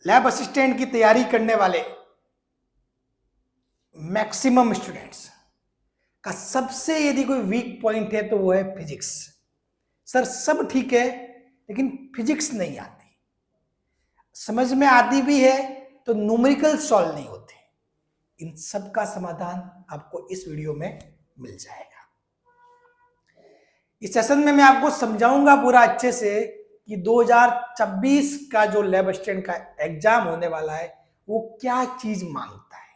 Lab assistant की तैयारी करने वाले मैक्सिमम स्टूडेंट्स का सबसे यदि कोई वीक पॉइंट है तो वो है फिजिक्स। सर सब ठीक है लेकिन फिजिक्स नहीं आती, समझ में आती भी है तो न्यूमेरिकल सॉल्व नहीं होते। इन सब का समाधान आपको इस वीडियो में मिल जाएगा। इस सेशन में मैं आपको समझाऊंगा पूरा अच्छे से कि 2026 का जो लैब असिस्टेंट का एग्जाम होने वाला है वो क्या चीज मांगता है।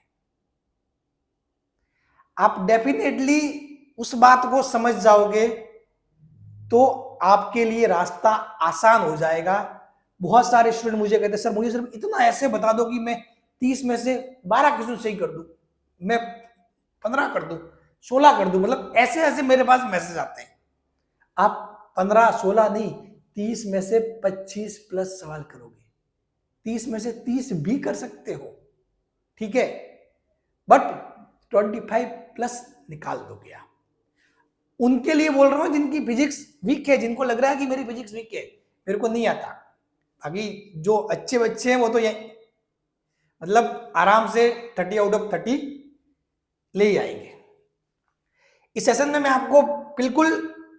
आप डेफिनेटली उस बात को समझ जाओगे तो आपके लिए रास्ता आसान हो जाएगा। बहुत सारे स्टूडेंट मुझे कहते हैं सर मुझे सिर्फ इतना ऐसे बता दो कि मैं 30 में से 12 क्वेश्चन सही कर दूं, मैं 15 कर दूं, 16 कर दूं, मतलब ऐसे ऐसे मेरे पास मैसेज आते हैं। आप 15 16 नहीं 30 में से 25 प्लस सवाल करोगे, 30 में से 30 भी कर सकते हो, ठीक है, बट 25 प्लस निकाल दोगे आप। उनके लिए बोल रहा हूं जिनकी फिजिक्स वीक है, जिनको लग रहा है कि मेरी फिजिक्स वीक है, मेरे को नहीं आता। बाकी जो अच्छे बच्चे हैं वो तो ये मतलब आराम से 30 आउट ऑफ 30 ले ही आएंगे। इस सेशन में मैं आपको बिल्कुल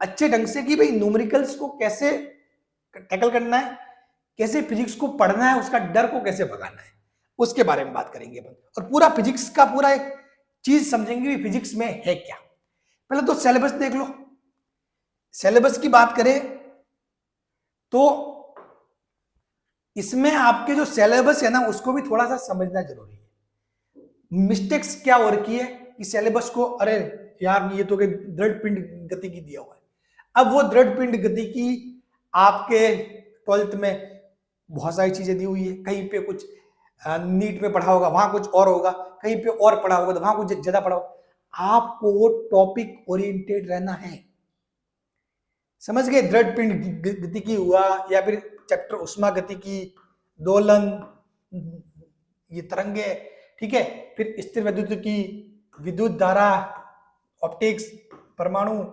अच्छे ढंग से कि भाई न्यूमेरिकल्स को कैसे टैकल करना है, कैसे फिजिक्स को पढ़ना है, उसका डर को कैसे भगाना है, उसके बारे में बात करेंगे अपन। और पूरा फिजिक्स का पूरा एक चीज समझेंगे कि फिजिक्स में है क्या। पहले तो सिलेबस देख लो। सिलेबस की बात करें तो इसमें आपके जो सिलेबस है ना उसको भी थोड़ा सा समझना जरूरी है। मिस्टेक्स क्या हो रखी है कि सिलेबस को अरे यार ये तो दृढ़ पिंड गति की दिया हुआ है। अब वो दृढ़ पिंड गति की आपके 12th में बहुत सारी चीजें दी हुई है, कहीं पे कुछ नीट में पढ़ा होगा वहां कुछ और होगा, कहीं पे और पढ़ा होगा तो वहां कुछ ज्यादा पढ़ा होगा। आपको टॉपिक ओरिएंटेड रहना है, समझ गए। दृढ़ पिंड गति की हुआ या फिर चैप्टर उष्मा गति की, दोलन, ये तरंगे, ठीक है, फिर स्थिर विद्युत की, विद्युत धारा, ऑप्टिक्स, परमाणु,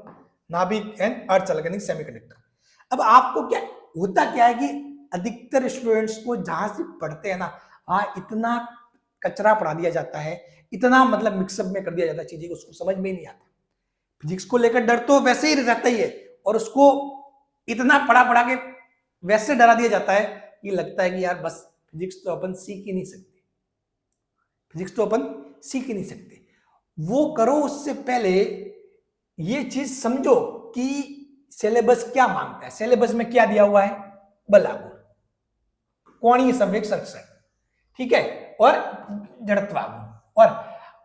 नाभिक एंड अर्थ ऑर्गेनिक सेमीकंडक्टर। अब आपको क्या होता क्या है कि अधिकतर स्टूडेंट्स को जहां से पढ़ते हैं ना वहां इतना कचरा पढ़ा दिया जाता है, इतना मतलब मिक्सअप में कर दिया जाता है चीजें, उसको समझ में ही नहीं आता। फिजिक्स को लेकर डर तो वैसे ही रहता ही है और उसको इतना पढ़ा पढ़ा के वैसे डरा दिया जाता है कि लगता है कि यार बस फिजिक्स तो अपन सीख ही नहीं सकते, फिजिक्स तो अपन सीख ही नहीं सकते। वो करो उससे पहले ये चीज समझो कि सिलेबस क्या मांगता है। सिलेबस में क्या दिया हुआ है, बल आघूर्ण, कोणीय संवेग संरक्षण, ठीक है, और जड़त्वाघूर्ण। और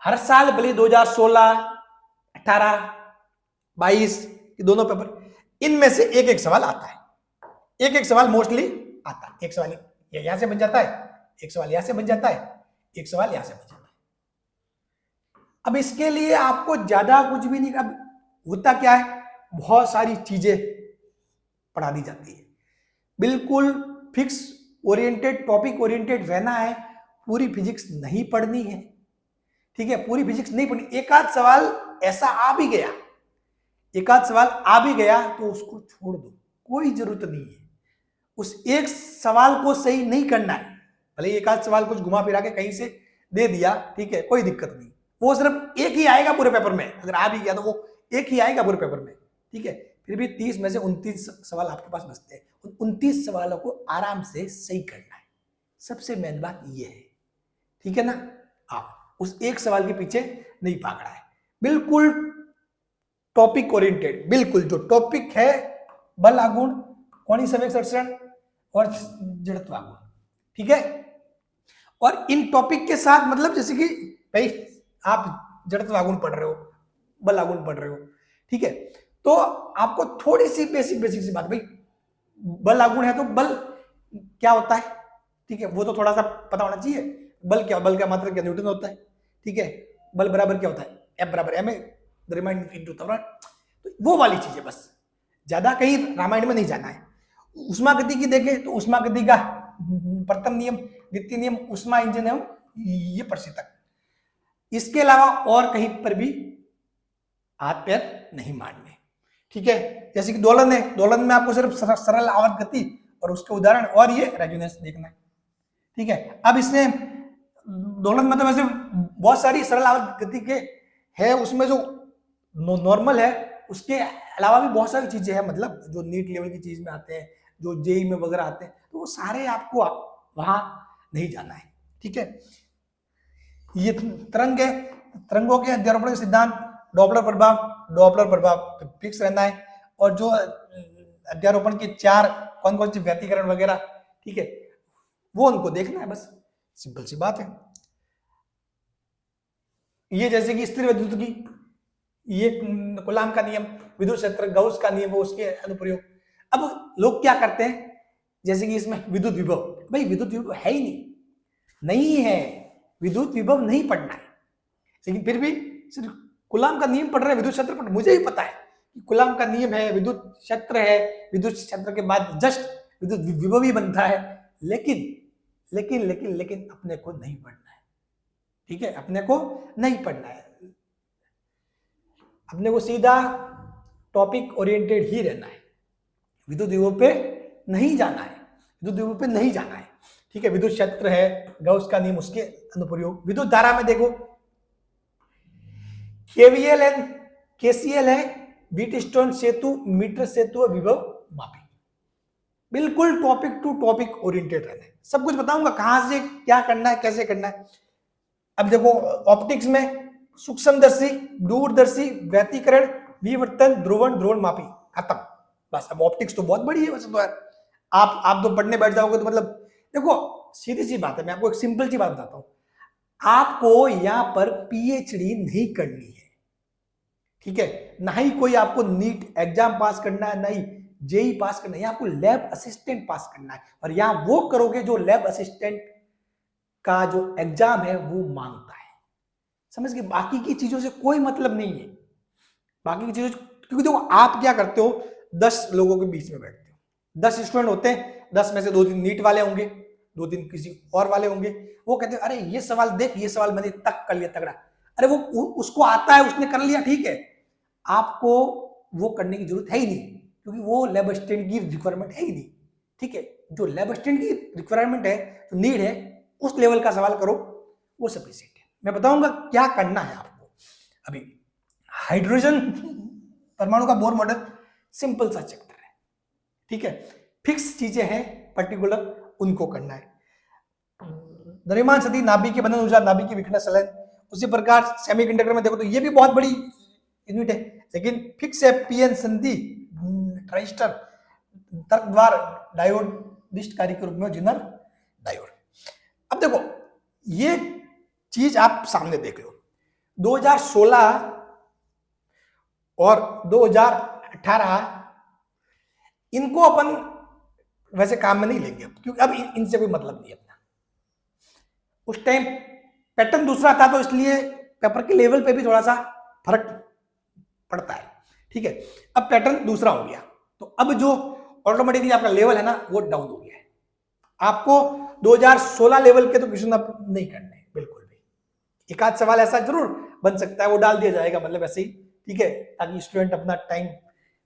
हर साल भले 2016, 18, 22 ये दोनों पेपर इनमें से एक एक सवाल आता है, एक एक सवाल मोस्टली आता है। एक सवाल यहां से बन जाता है, एक सवाल यहां से बन जाता है, एक सवाल यहां से बन जाता है। अब इसके लिए आपको ज्यादा कुछ भी नहीं, अब होता क्या है बहुत सारी चीजें पढ़ा दी जाती है। बिल्कुल फिक्स ओरिएंटेड, टॉपिक ओरिएंटेड रहना है। पूरी फिजिक्स नहीं पढ़नी है, ठीक है, पूरी फिजिक्स नहीं पढ़नी। एक आध सवाल ऐसा आ भी गया, एक आध सवाल आ भी गया तो उसको छोड़ दो, कोई जरूरत नहीं है। उस एक सवाल को सही नहीं करना है, भले एक आध सवाल कुछ घुमा फिरा के कहीं से दे दिया, ठीक है, कोई दिक्कत नहीं। वो सिर्फ एक ही आएगा पूरे पेपर में, अगर आ भी गया तो वो एक ही आएगा पूरे पेपर में, ठीक है। फिर भी 30 में से 29 सवाल आपके पास बचते हैं। 29 सवालों को आराम से सही करना है, सबसे मेन बात ये है, ठीक है ना। आप उस एक सवाल के पीछे नहीं भागना है, बिल्कुल टॉपिक ओरिएंटेड। बिल्कुल जो टॉपिक है बल आघूर्ण, कोणीय संवेग संरक्षण और जड़त्वाघूर्ण, ठीक है। और इन टॉपिक के साथ मतलब जैसे कि भाई आप जड़त्वाघूर्ण पढ़ रहे हो, बल आघूर्ण पढ़ रहे हो, ठीक है, तो आपको थोड़ी सी बेसिक सी बात, भाई बल आघूर्ण है तो बल क्या होता है, ठीक है, वो तो थोड़ा सा पता होना चाहिए। बल क्या, बल का मात्रक क्या, न्यूटन होता है, ठीक है। बल बराबर क्या होता है, F बराबर m है, रिमाइंड इनटू त्वरण, तो वो वाली चीजें बस, ज्यादा कहीं रामायण में नहीं जाना है। उष्मा गति की देखें तो उष्मा गति का प्रथम नियम, द्वितीय नियम, उष्मा इंजन एवं ये प्रशीतक, इसके अलावा और कहीं पर भी हाथ पैर नहीं मारने, ठीक है। जैसे कि दोलन है, दोलन में आपको सिर्फ सरल आवर्त गति और उसके उदाहरण और ये रेजोनेंस देखना है, ठीक है। अब इसने दोनों मतलब ऐसे बहुत सारी सरल आवर्त गति के है, उसमें जो नॉर्मल है उसके अलावा भी बहुत सारी चीजें हैं, मतलब जो नीट लेवल की चीज में आते हैं, जो जेई में वगैरह आते हैं, तो वो सारे आपको वहां नहीं जाना है, ठीक है। ये तरंग है, तरंगों के अध्यारोपण के सिद्धांत, डॉपलर प्रभाव फिक्स रहना है, और जो अध्यारोपण के चार कौन कौन सी व्यतिकरण वगैरह, ठीक है, वो उनको देखना है, बस सिंपल सी बात है। ये जैसे कि स्थिर विद्युत की, ये कूलाम का नियम, विद्युत क्षेत्र गाउस का नियम, वो उसके अनुप्रयोग। अब लोग क्या करते हैं, जैसे कि इसमें विद्युत विभव, भाई विद्युत विभव है ही नहीं है, विद्युत विभव नहीं पढ़ना है, लेकिन फिर भी सिर्फ कूलाम का नियम पढ़ रहे हैं, विद्युत क्षेत्र पढ़, मुझे ही पता है कि कूलाम का नियम है, विद्युत क्षेत्र है, विद्युत क्षेत्र के बाद जस्ट विद्युत विभव ही बनता है, लेकिन लेकिन लेकिन लेकिन अपने को नहीं पढ़ना है, ठीक है, अपने को नहीं पढ़ना है, अपने को सीधा टॉपिक ओरिएंटेड ही रहना है, विद्युत विभव पे नहीं जाना है, विद्युत विभव पे नहीं जाना है, ठीक है। विद्युत क्षेत्र है, गाउस का नियम, उसके अनुप्रयोग। विद्युत धारा में देखो केवीएल एंड केसीएल है, बीट स्टोन सेतु, मीटर सेतु, विभव मापी, बिल्कुल टॉपिक टू टॉपिक ओरिएंटेड रहना है, सब कुछ बताऊंगा कहां से क्या करना है, कैसे करना है। अब देखो ऑप्टिक्स में सूक्ष्मदर्शी, दूरदर्शी, व्यतिकरण, विवर्तन, ध्रुवण, ध्रुवण मापी, खत्म, बस। अब ऑप्टिक्स तो बहुत बड़ी है वैसे तो यार, आप तो पढ़ने बैठ जाओगे तो मतलब देखो सीधी सी बात है, मैं आपको एक सिंपल सी बात बताता हूं, आपको यहां पर पीएचडी नहीं करनी है, ठीक है, ना ही कोई आपको नीट एग्जाम पास करना है, ना ही जेई पास करना है, यहां आपको लैब असिस्टेंट पास करना है, और यहां वो करोगे जो लैब असिस्टेंट का जो एग्जाम है वो मांगता है, समझ गए। बाकी की चीजों से कोई मतलब नहीं है, बाकी की चीजों, क्योंकि देखो आप क्या करते हो, 10 लोगों के बीच में बैठते हो, 10 स्टूडेंट होते हैं, 10 में से 2-3 नीट वाले होंगे, 2-3 किसी और वाले होंगे, वो कहते हैं अरे ये सवाल देख, ये सवाल मैंने तक कर लिया तगड़ा, अरे वो उसको आता है, उसने कर लिया, ठीक है, आपको वो करने की जरूरत है ही नहीं, क्योंकि वो लैब असिस्टेंट की रिक्वायरमेंट है ही नहीं, ठीक है। जो लैब असिस्टेंट की रिक्वायरमेंट है, जो नीड है, उस लेवल का सवाल करो, वो सफिशिएंट है। मैं बताऊंगा क्या करना है आपको। अभी हाइड्रोजन परमाणु का बोर मॉडल सिंपल सा चैप्टर है, ठीक है, फिक्स चीजें हैं पर्टिकुलर, उनको करना है। द्रव्यमान सदी नाभिक के बंधन ऊर्जा, नाभिक की विखंडन संलयन, उसी प्रकार सेमीकंडक्टर में देखो तो ये भी बहुत बड़ी यूनिट है, लेकिन फिक्स है, पीएन संधि, ट्रांजिस्टर, तर्कद्वार, डायोड, निष्टकारी के रूप में जिनर डायोड। अब देखो ये चीज आप सामने देख लो, 2016 और 2018 इनको अपन वैसे काम में नहीं लेंगे, क्योंकि अब इनसे कोई मतलब नहीं अपना, उस टाइम पैटर्न दूसरा था, तो इसलिए पेपर के लेवल पे भी थोड़ा सा फर्क पड़ता है, ठीक है। अब पैटर्न दूसरा हो गया, तो अब जो ऑटोमेटिकली आपका लेवल है ना वो डाउन हो गया है, आपको 2016 लेवल के तो क्वेश्चन अब नहीं करने बिल्कुल भी, एक आध सवाल ऐसा जरूर बन सकता है, वो डाल दिया जाएगा, मतलब ऐसे ही, ठीक है, ताकि स्टूडेंट अपना टाइम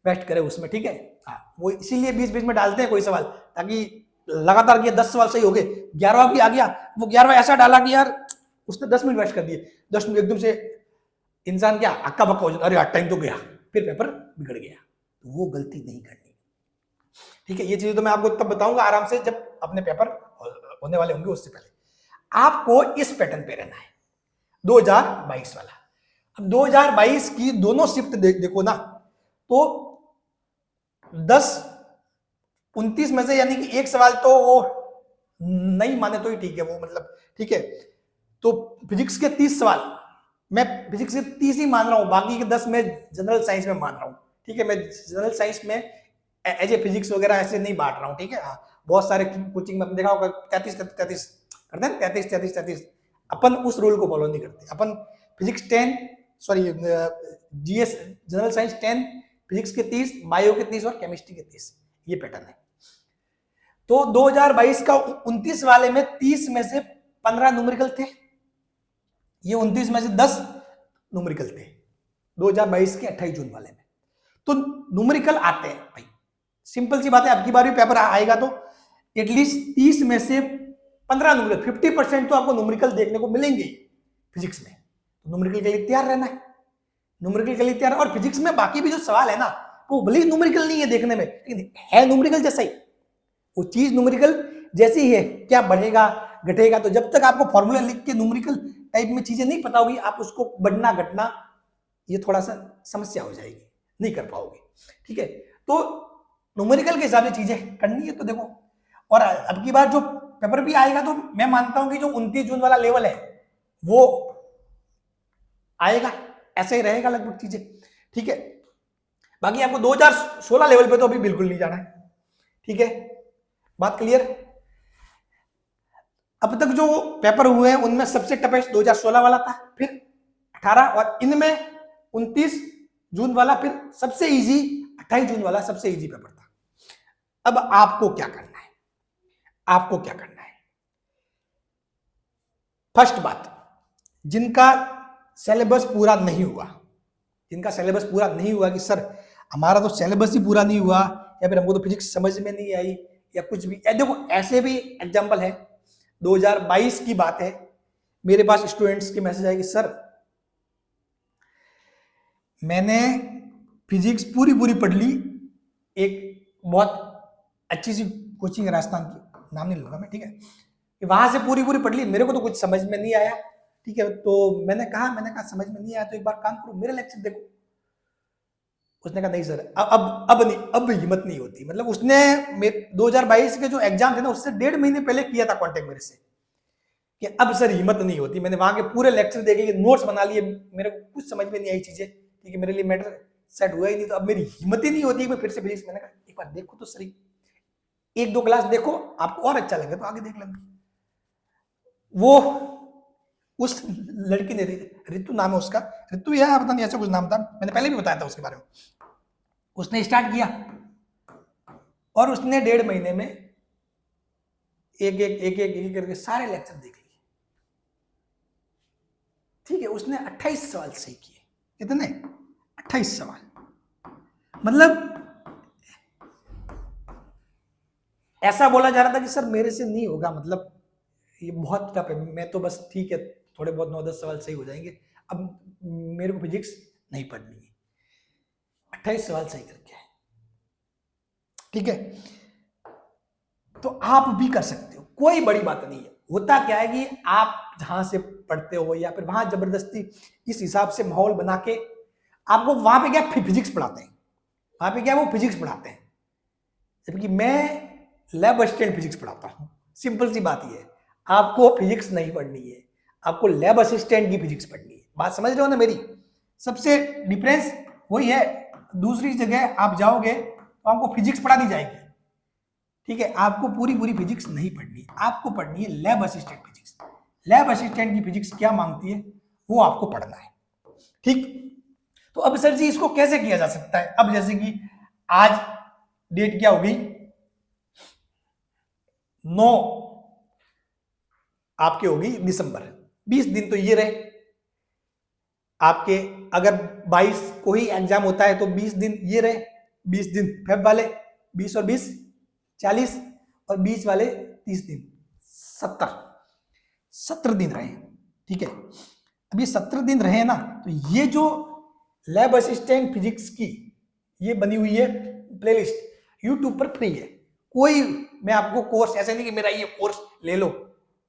वेस्ट करे उसमें, ठीक है। हाँ, वो इसीलिए बीच बीच में डालते हैं कोई सवाल, ताकि लगातार ये 10 सवाल सही हो गए, 11वां भी आ गया, वो 11वां ऐसा डाला कि यार उसने 10 मिनट वेस्ट कर दिए, 10 मिनट एकदम से इंसान क्या अक्का बक्का हो जाता, अरे यार टाइम तो गया, फिर पेपर बिगड़ गया, तो वो गलती नहीं करनी, ठीक है। ये चीज तो मैं आपको तब बताऊंगा आराम से जब अपने पेपर होने वाले होंगे, उससे पहले आपको इस पैटर्न पे रहना है 2022 वाला। अब 2022 की दोनों शिफ्ट देखो ना, तो 10-29 में से यानी कि एक सवाल तो वो नहीं माने तो ही ठीक है, वो मतलब ठीक है, तो फिजिक्स के 30 सवाल मैं फिजिक्स के 30 ही मान रहा हूं, बाकी के 10 मैं जनरल साइंस में मान रहा हूं, ठीक है। मैं जनरल साइंस में एज ए फिजिक्स वगैरह ऐसे नहीं बांट रहा हूं, ठीक है। हाँ, बहुत सारे कोचिंग में देखा होगा 33 करते हैं, 33 अपन उस रूल को फॉलो नहीं करते, अपन physics 10 sorry GS general science 10, physics के 30, बायो के 30 और केमिस्ट्री के 30, ये पैटर्न है। तो 2022 का 29 वाले में 30 में से 15 न्यूमेरिकल थे, ये 29 में से 10 न्यूमेरिकल थे 2022 के 28 जून वाले में, तो न्यूमेरिकल आते हैं भाई, सिंपल सी बात है। अब की बार भी पेपर आएगा तो एटलीस्ट 30 में से 15 न्यूमेरिकल, 50% तो आपको न्यूमेरिकल देखने को मिलेंगे फिजिक्स में, तो न्यूमेरिकल के लिए तैयार रहना है, न्यूमेरिकल के लिए तैयार। और फिजिक्स में बाकी भी जो सवाल है ना, वो भले ही न्यूमेरिकल नहीं है देखने में, लेकिन है न्यूमेरिकल जैसा ही, वो चीज न्यूमेरिकल जैसी ही है। क्या बढ़ेगा घटेगा, तो जब तक आपको फॉर्मूला लिख के न्यूमेरिकल टाइप में चीजें नहीं पता होगी, आप उसको बढ़ना घटना ये थोड़ा सा समस्या हो जाएगी, नहीं कर पाओगे। ठीक है, तो न्यूमेरिकल के हिसाब से चीजें करनी है। तो देखो, और अब की बार जो पेपर भी आएगा, तो मैं मानता हूं कि जो 29 जून वाला लेवल है वो आएगा, ऐसा ही रहेगा लगभग चीजें। ठीक है, बाकी आपको 2016 लेवल पे तो अभी बिल्कुल नहीं जाना है। ठीक है, बात क्लियर। अब तक जो पेपर हुए हैं उनमें सबसे टफेस्ट 2016 वाला था, फिर 18, और इनमें 29 जून वाला फिर सबसे इजी 28 जून वाला सबसे इजी पेपर था। अब आपको क्या करना है, आपको क्या करना है? फर्स्ट बात, जिनका सिलेबस पूरा नहीं हुआ, जिनका सिलेबस पूरा नहीं हुआ कि सर हमारा तो सिलेबस ही पूरा नहीं हुआ, या फिर हमको तो फिजिक्स समझ में नहीं आई, या कुछ भी, देखो ऐसे भी एग्जाम्पल है। 2022 की बात है, मेरे पास स्टूडेंट्स की मैसेज आए कि सर मैंने फिजिक्स पूरी पूरी पढ़ ली, एक बहुत अच्छी सी कोचिंग है राजस्थान की, नाम नहीं लूंगा मैं, ठीक है, वहां से पूरी पूरी पढ़ ली, मेरे को तो कुछ समझ में नहीं आया। ठीक है, तो मैंने कहा समझ में नहीं आया तो एक बार काम करो, मेरा लेक्चर देखो। उसने कहा नहीं सर, अब नहीं, अब हिम्मत नहीं होती। मतलब उसने 2022 के जो एग्जाम थे ना, उससे 1.5 महीने पहले किया था कांटेक्ट मेरे से, कि अब सर हिम्मत नहीं होती। मैंने वहां के पूरे लेक्चर देखे, नोट्स बना लिए, मेरे को कुछ समझ में नहीं आई चीजें, ठीक है, मेरे लिए मैटर सेट हुआ ही नहीं, तो अब मेरी हिम्मत ही नहीं होती है मैं फिर से फिजिक्स। मैंने कहा एक बार देखो तो सही, 1-2 क्लास देखो, आपको और अच्छा लगे तो आगे देख लेना। वो उस लड़की ने, रितु नाम है उसका, रितु या पता नहीं ऐसा कुछ नाम था, मैंने पहले भी बताया था उसके बारे में। उसने स्टार्ट किया और उसने 1.5 महीने में एक करके सारे लेक्चर देख लिए। ठीक है, उसने 28 सवाल सही किए। कितने? 28 सवाल। मतलब ऐसा बोला जा रहा था कि सर मेरे से नहीं होगा, मतलब ये बहुत टफ है, मैं तो बस ठीक है थोड़े बहुत 9-10 सवाल सही हो जाएंगे, अब मेरे को फिजिक्स नहीं पढ़नी है। 28 सवाल सही करके है। ठीक है, तो आप भी कर सकते हो, कोई बड़ी बात नहीं है। होता क्या है कि आप जहां से पढ़ते हो या फिर वहां जबरदस्ती इस हिसाब से माहौल बना के आपको वहां पे क्या फिजिक्स पढ़ाते हैं, वहां पे क्या वो फिजिक्स पढ़ाते हैं, जबकि मैं लैब असिस्टेंट फिजिक्स पढ़ाता हूं। सिंपल सी बात ये है, आपको फिजिक्स नहीं पढ़नी है, आपको लैब असिस्टेंट की फिजिक्स पढ़नी है। बात समझ रहे हो ना मेरी? सबसे डिफरेंस वही है। दूसरी जगह आप जाओगे तो आपको फिजिक्स पढ़ा दी जाएगी, ठीक है, आपको पूरी पूरी फिजिक्स नहीं पढ़नी, आपको पढ़नी है lab assistant physics. Lab assistant की फिजिक्स क्या मांगती है वो आपको पढ़ना है। ठीक, तो अब सर जी इसको कैसे किया जा सकता है? अब जैसे कि आज डेट क्या होगी, 9 आपके होगी दिसंबर, 20 दिन तो ये रहे आपके। अगर 22 को ही एग्जाम होता है तो 20 दिन ये रहे, 20 दिन फेब वाले, 20 और 20 40, और 20 वाले 30 दिन, 17 दिन रहे। ठीक है, अब ये 17 दिन रहे ना, तो ये जो लैब असिस्टेंट फिजिक्स की ये बनी हुई है प्लेलिस्ट, यूट्यूब पर फ्री है। कोई मैं आपको कोर्स ऐसे नहीं कि मेरा ये कोर्स ले लो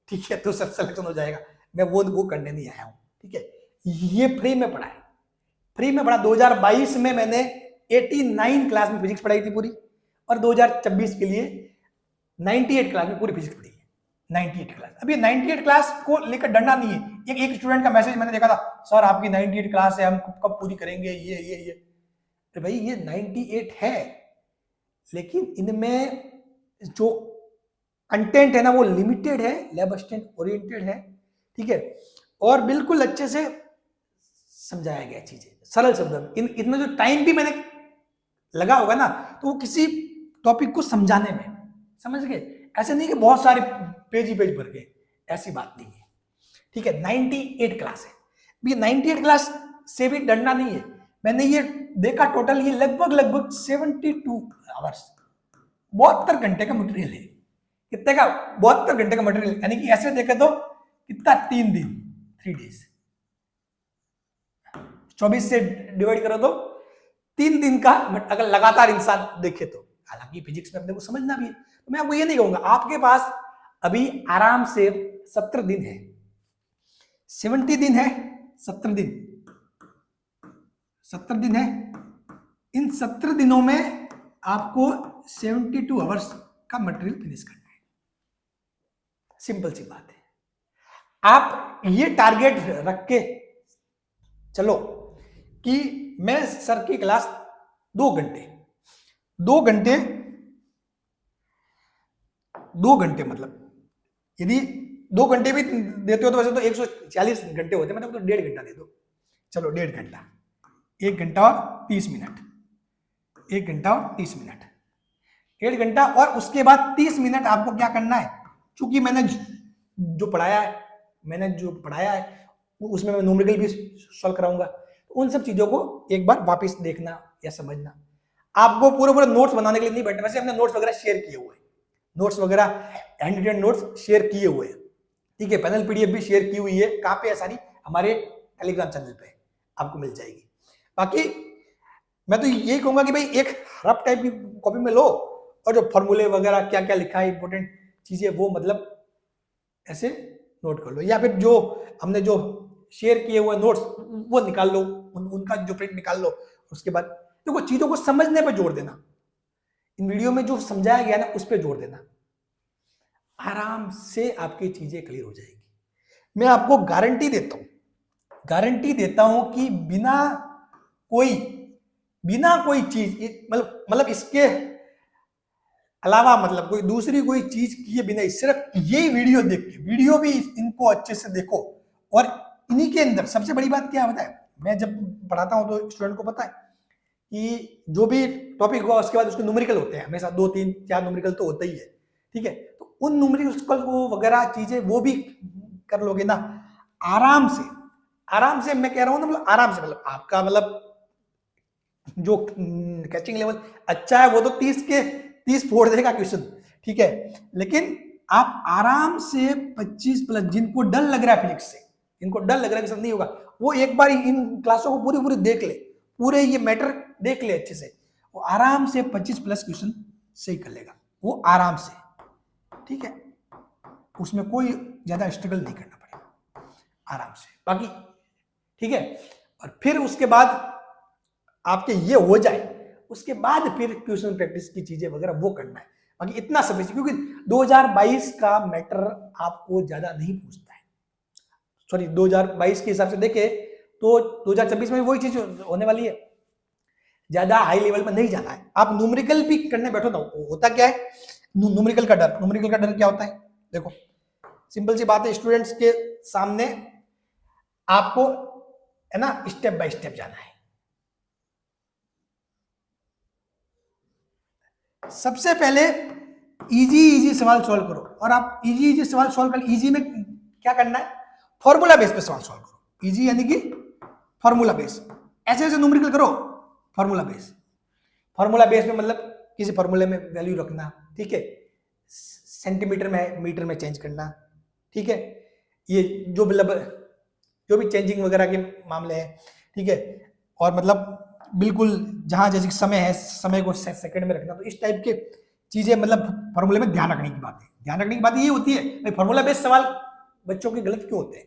ठीक है तो सब सिलेक्शन हो जाएगा, मैं वो करने नहीं आया हूं। ठीक है, ये फ्री में पढ़ा है, फ्री में पढ़ा। 2022 में मैंने 89 क्लास में फिजिक्स पढ़ाई थी पूरी, और 2026 के लिए 98 क्लास में पूरी फिजिक्स पढ़ी है। 98 क्लास। अब ये 98 क्लास को लेकर डरना नहीं है। एक स्टूडेंट का मैसेज मैंने देखा था, सर आपकी 98 क्लास है, हम कब पूरी करेंगे, ये तो भाई ये 98 है, लेकिन इनमें जो कंटेंट है ना वो लिमिटेड है, लैब असिस्टेंट ओरिएंटेड है। ठीक है, और बिल्कुल अच्छे से समझाया गया चीजें सरल शब्दों में। इनमें जो टाइम भी मैंने लगा होगा ना, तो वो किसी टॉपिक को समझाने में, समझ गए, ऐसे नहीं कि बहुत सारे पेज ही पेज भर गए, ऐसी बात नहीं है। ठीक है, 98 क्लास है। ये 98 क्लास से भी डरना नहीं है। मैंने ये देखा टोटल ये लगभग 72 आवर्स, 72 घंटे का मटेरियल है। कितने का? 72 घंटे का मटेरियल, यानी कि ऐसे देखे तो कितना, 3 दिन, 3 डेज। 24 से डिवाइड करो तो 3 दिन का, अगर लगातार इंसान देखे तो। हालांकि फिजिक्स में अपने को समझना भी है, तो मैं आपको ये नहीं कहूंगा, आपके पास अभी आराम से 70 दिन है, 70 दिन है, 70 दिन, 70 दिन है। इन 70 दिनों में आपको 72 आवर्स का मटेरियल फिनिश करना है। सिंपल सी बात है। आप ये टारगेट रख के चलो कि मैं सर की क्लास 2 घंटे, 2 घंटे, 2 घंटे, मतलब यदि 2 घंटे भी देते हो तो वैसे तो 140 घंटे होते हैं, मतलब तो 1.5 घंटा दे दो। चलो 1.5 घंटा, 1 घंटा और 30 मिनट, 1 घंटा और 30 मिनट, 1.5 घंटा। और उसके बाद 30 मिनट आपको क्या करना है, क्योंकि मैंने जो पढ़ाया है उसमें मैं न्यूमेरिकल भी सॉल्व कराऊंगा, तो उन सब चीजों को एक बार वापस देखना या समझना। आपको पूरे नोट्स बनाने के लिए नहीं बैठना, वैसे हमने नोट्स वगैरह शेयर किए हुए हैं, नोट्स वगैरह हैंड रिटन नोट्स शेयर किए हुए हैं, ठीक है। पैनल पीडीएफ भी शेयर की हुई है। कहां पे है? सारी हमारे टेलीग्राम चैनल पे आपको मिल जाएगी। बाकी मैं तो यही कहूंगा कि भाई एक रफ टाइप की कॉपी में लो, और जो फॉर्मूले वगैरह क्या क्या लिखा है इंपॉर्टेंट चीजें, वो मतलब ऐसे नोट कर लो, या फिर जो हमने जो शेयर किए हुए नोट्स वो निकाल लो, उनका जो प्रिंट निकाल लो। उसके बाद देखो चीजों को समझने पर जोर देना, इन वीडियो में जो समझाया गया ना उस पर जोर देना, आराम से आपकी चीजें क्लियर हो जाएगी। मैं आपको गारंटी देता हूं कि बिना कोई चीज, मतलब इसके अलावा, मतलब कोई दूसरी कोई चीज किए बिना, सिर्फ ये वीडियो देख के, वीडियो भी इनको अच्छे से देखो, और इन्हीं के अंदर सबसे बड़ी बात क्या होता है, मैं जब पढ़ाता हूं तो स्टूडेंट को पता है कि जो भी टॉपिक हुआ उसके बाद उसके न्यूमेरिकल होते हैं, हमेशा 2 3 4 न्यूमेरिकल तो होता ही है, ठीक है। तो उन न्यूमेरिकल को वगैरह चीजें वो भी कर लोगे ना आराम से मैं कह रहा हूं ना, मतलब आराम से, मतलब आपका मतलब जो कैचिंग लेवल अच्छा है वो तो 30 फोड़ देगा क्वेश्चन, ठीक है। लेकिन आप आराम से 25 प्लस, जिनको डर लग रहा है फिजिक्स से, इनको डर लग रहा है कि सब नहीं होगा, वो एक बार इन क्लासों को पूरी देख ले, पूरे ये मैटर देख ले अच्छे से, वो आराम से 25 प्लस क्वेश्चन सही कर लेगा, वो आराम से, ठीक है। उसमें कोई ज्यादा स्ट्रगल नहीं करना पड़ेगा, आराम से। बाकी ठीक है। और फिर उसके बाद आपके ये हो जाए, उसके बाद फिर क्वेश्चन प्रैक्टिस की चीजें वगैरह वो करना है। बाकी इतना सब, क्योंकि 2022 का मैटर आपको ज्यादा नहीं पूछता है, सॉरी 2022 के हिसाब से देखे तो 2026 में वही चीज होने वाली है, ज्यादा हाई लेवल पर नहीं जाना है। आप न्यूमेरिकल भी करने बैठो ना, होता क्या है न्यूमेरिकल का डर क्या होता है, देखो सिंपल सी बात है, स्टूडेंट्स के सामने आपको है ना स्टेप बाय स्टेप जाना है। सबसे पहले इजी सवाल सॉल्व करो, और आप इजी सवाल सॉल्व कर, इजी में क्या करना है, फॉर्मूला बेस पे सवाल सॉल्व करो। इजी यानी कि फॉर्मूला बेस, ऐसे न्यूमेरिकल करो फॉर्मूला बेस में, मतलब किसी फॉर्मूले में वैल्यू रखना, ठीक है, सेंटीमीटर में मीटर में चेंज करना, ठीक है, ये जो मतलब जो भी चेंजिंग वगैरह के मामले हैं, ठीक है। और मतलब बिल्कुल जहां जैसे समय है, समय को सेकंड में रखना, तो इस टाइप के चीजें मतलब फॉर्मूले में ध्यान रखने की बात ये होती है। भाई फॉर्मूला बेस्ड सवाल बच्चों के गलत क्यों होते हैं,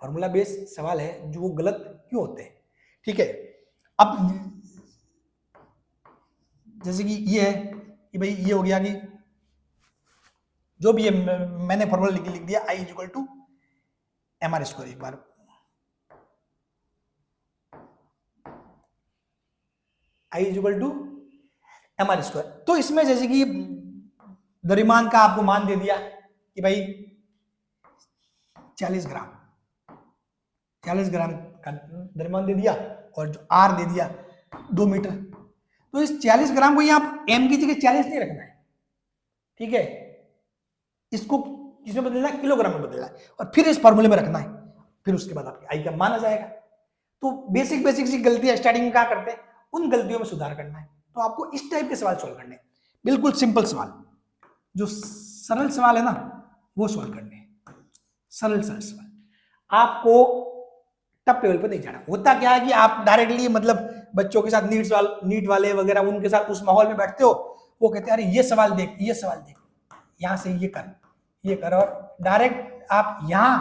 फॉर्मूला बेस्ड सवाल है जो वो गलत क्यों होते हैं, ठीक है। अब जैसे कि ये है कि भाई ये हो गया कि जो भी है मैंने फॉर्मूला लिख दिया, I = mr²। एक बार I = mr²। तो इसमें जैसे कि द्रव्यमान का आपको मान दे दिया कि भाई 40 ग्राम का द्रव्यमान दे दिया, और जो R दे दिया 2 मीटर। तो इस 40 ग्राम को यहाँ m की जगह 40 नहीं रखना है, ठीक है, इसको इसमें बदलना है, किलोग्राम में बदलना है, और फिर इस फॉर्मूले में रखना है, फिर उसके बाद आपके I का मान आ जाएगा। तो बेसिक सी गलतियां स्टार्टिंग में क्या करते हैं, उन गलतियों में सुधार करना है। तो आपको इस टाइप के सवाल सॉल्व करने हैं, बिल्कुल सिंपल सवाल जो सरल सवाल है ना वो सॉल्व करने हैं, सरल सरल सवाल। आपको टफ लेवल पर नहीं जाना। होता क्या है कि आप डायरेक्टली मतलब बच्चों के साथ नीट वाले वगैरह उनके साथ उस माहौल में बैठते हो, वो कहते हैं अरे ये सवाल देख, ये सवाल देख, यहां से ये कर, और डायरेक्ट आप यहां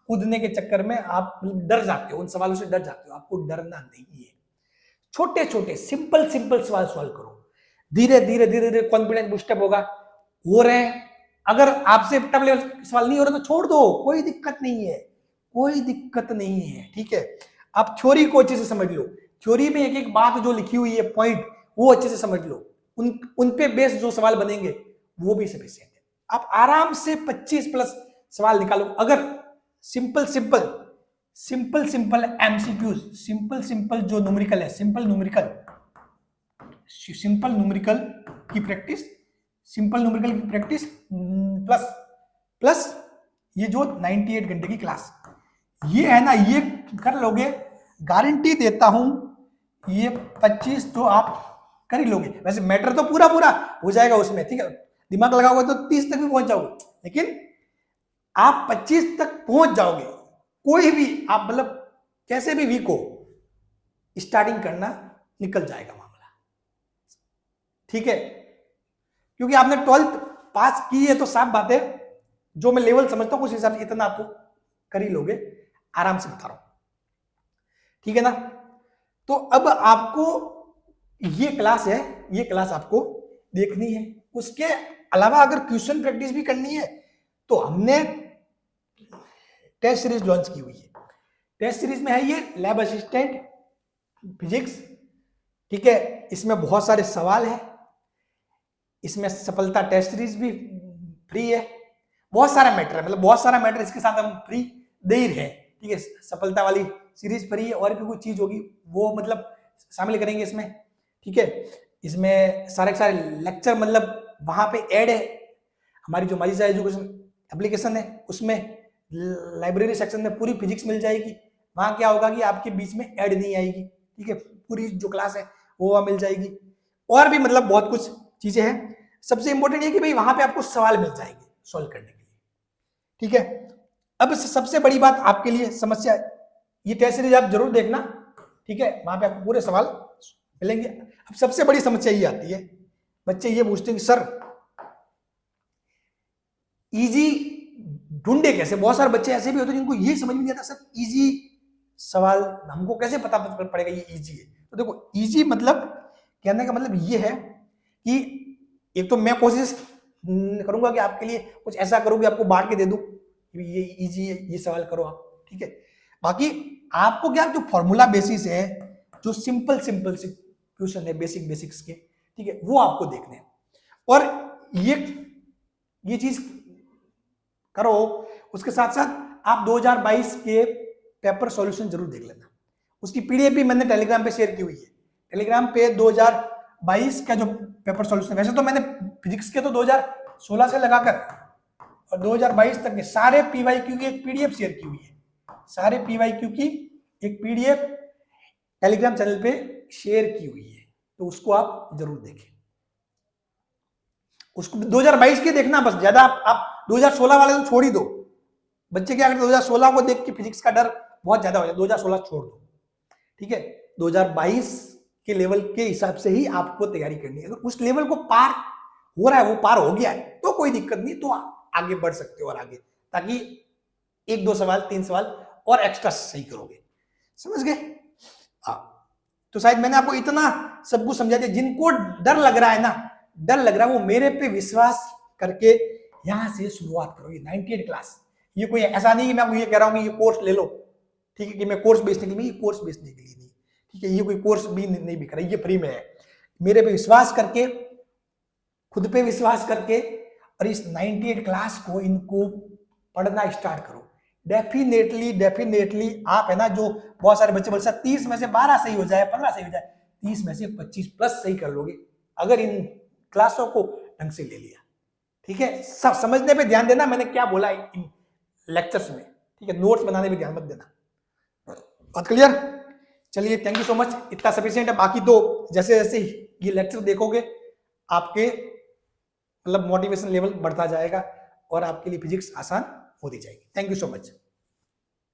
कूदने के चक्कर में आप डर जाते हो, उन सवालों से डर जाते हो। आपको डरना नहीं है, छोटे छोटे सिंपल सिंपल सवाल सॉल्व करो, धीरे धीरे धीरे धीरे कॉन्फिडेंस बूस्टअप होगा। हो रहे हैं, अगर आपसे टफ लेवल सवाल नहीं हो रहा तो छोड़ दो, कोई दिक्कत नहीं है, कोई दिक्कत नहीं है, ठीक है। आप थ्योरी को अच्छे से समझ लो, थ्योरी में एक एक बात जो लिखी हुई है पॉइंट वो अच्छे से समझ लो, उन पे बेस जो सवाल बनेंगे वो भी सफिशिएंट है। आप आराम से 25 प्लस सवाल निकालो। अगर simple simple simple simple MCQs, simple simple जो न्यूमेरिकल है, सिंपल न्यूमेरिकल की प्रैक्टिस, सिंपल न्यूमेरिकल की प्रैक्टिस प्लस प्लस ये जो 98 घंटे की क्लास ये है ना, ये कर लोगे, गारंटी देता हूं ये 25 तो आप कर ही लोगे। वैसे मैटर तो पूरा पूरा हो जाएगा उसमें, ठीक है, दिमाग लगाओगे तो 30 तक भी पहुंच जाओगे, लेकिन आप 25 तक पहुंच जाओगे। कोई भी आप मतलब कैसे भी वीक हो, स्टार्टिंग करना निकल जाएगा मामला, ठीक है, क्योंकि आपने 12th पास की है तो साफ बात है, जो मैं लेवल समझता हूं उस हिसाब से इतना आप तो कर ही लोगे, आराम से बता रहा हूं, ठीक है ना। तो अब आपको ये क्लास है, ये क्लास आपको देखनी है। उसके अलावा अगर क्वेश्चन प्रैक्टिस भी करनी है तो हमने टेस्ट सीरीज लॉन्च की हुई है। टेस्ट सीरीज में है ये लैब असिस्टेंट फिजिक्स, ठीक है, इसमें बहुत सारे सवाल है, इसमें सफलता टेस्ट सीरीज भी फ्री है, बहुत सारा मैटर है, मतलब बहुत सारा मैटर इसके साथ हम फ्री दे ही रहे हैं, ठीक है। सफलता वाली सीरीज फ्री है, और भी कोई चीज होगी वो मतलब शामिल करेंगे इसमें, ठीक है। इसमें सारे के सारे लेक्चर मतलब वहां पे ऐड है, हमारी जो मजीजा एजुकेशन एप्लीकेशन है उसमें लाइब्रेरी सेक्शन में पूरी फिजिक्स मिल जाएगी। वहां क्या होगा कि आपके बीच में ऐड नहीं आएगी, ठीक है, पूरी जो क्लास है वो वहां मिल जाएगी, और भी मतलब बहुत कुछ चीजें हैं। सबसे इंपॉर्टेंट ये कि भाई वहां पे आपको सवाल मिल जाएंगे सॉल्व करने के लिए, ठीक है। अब सबसे बड़ी बात आपके लिए समस्या, ये टेस्ट सीरीज आप जरूर देखना, ठीक है, वहां पे आपको पूरे सवाल मिलेंगे। अब सबसे बड़ी समस्या ये आती है, बच्चे ये पूछते हैं कि सर इजी ढूंढे कैसे। बहुत सारे बच्चे ऐसे भी होते हैं जिनको ये समझ में नहीं आता सर इजी सवाल हमको कैसे पता पड़ेगा ये इजी है। तो देखो इजी मतलब कहने का मतलब ये है कि एक तो मैं कोशिश करूंगा कि आपके लिए कुछ ऐसा करूं कि आपको बांट के दे दूं ये इजी है, ये सवाल करो आप, ठीक है। बाकी आपको क्या जो फॉर्मूला बेसिस है, जो सिंपल सिंपल से क्वेश्चन है बेसिक्स के, ठीक है, वो आपको देखने हैं। और ये चीज करो, उसके साथ साथ आप 2022 के पेपर सॉल्यूशन जरूर देख लेना। उसकी पीडीएफ भी मैंने टेलीग्राम पे शेयर की हुई है। टेलीग्राम पे 2022 का जो पेपर सॉल्यूशन, वैसे तो मैंने फिजिक्स के तो 2016 से लगाकर और 2022 तक के सारे पीवाईक्यू की एक पीडीएफ शेयर की हुई है। सारे पीवाईक्यू की एक पीडीएफ टेलीग्राम चैनल पे शेयर की हुई है, तो उसको आप जरूर देखें। उसको 2022 के देखना बस, ज्यादा आप 2016 वाले तो छोड़ ही दो। बच्चे क्या करते 2016 को देख के फिजिक्स का डर बहुत ज्यादा हो जाए, 2016 छोड़ दो, ठीक है। 2022 के लेवल के हिसाब से ही आपको तैयारी करनी है। अगर उस लेवल को पार हो रहा है, वो पार हो गया है तो कोई दिक्कत नहीं, तो आगे बढ़ सकते हो और आगे, ताकि 1-2 सवाल 3 सवाल और एक्स्ट्रा सही करोगे, समझ गए। हाँ, तो शायद मैंने आपको इतना सब कुछ समझा दिया। जिनको डर लग रहा है ना, डर लग रहा है, वो मेरे पे विश्वास करके यहां से शुरुआत करो। ये 98 क्लास, ये कोई ऐसा नहीं कि मैं आपको ये कह रहा हूं कि ये कोर्स ले लो, ठीक है, कि मैं कोर्स बेचने के लिए, ये कोर्स बेचने के लिए नहीं, ठीक है, ये कोई कोर्स भी नहीं बिक रहा, ये फ्री में है। मेरे पे विश्वास करके, खुद पे विश्वास करके, और इस 98 क्लास को इनको पढ़ना स्टार्ट करो। डेफिनेटली आप है ना, जो बहुत सारे बच्चे बोलते 30 में से 12 सही हो जाए, 15 सही हो जाए, 30 में से 25 प्लस सही कर लोगे अगर इन क्लासों को ढंग से ले लिया, ठीक है। सब समझने पे ध्यान देना, मैंने क्या बोला इन लेक्चर्स में, ठीक है, नोट्स बनाने पे ध्यान मत देना। बात क्लियर? चलिए, थैंक यू सो मच, इतना सफिशिएंट है। बाकी तो जैसे जैसे ये लेक्चर देखोगे आपके मतलब मोटिवेशन लेवल बढ़ता जाएगा। और आपके लिए फिजिक्स आसान होती जाएगी। Thank you so much.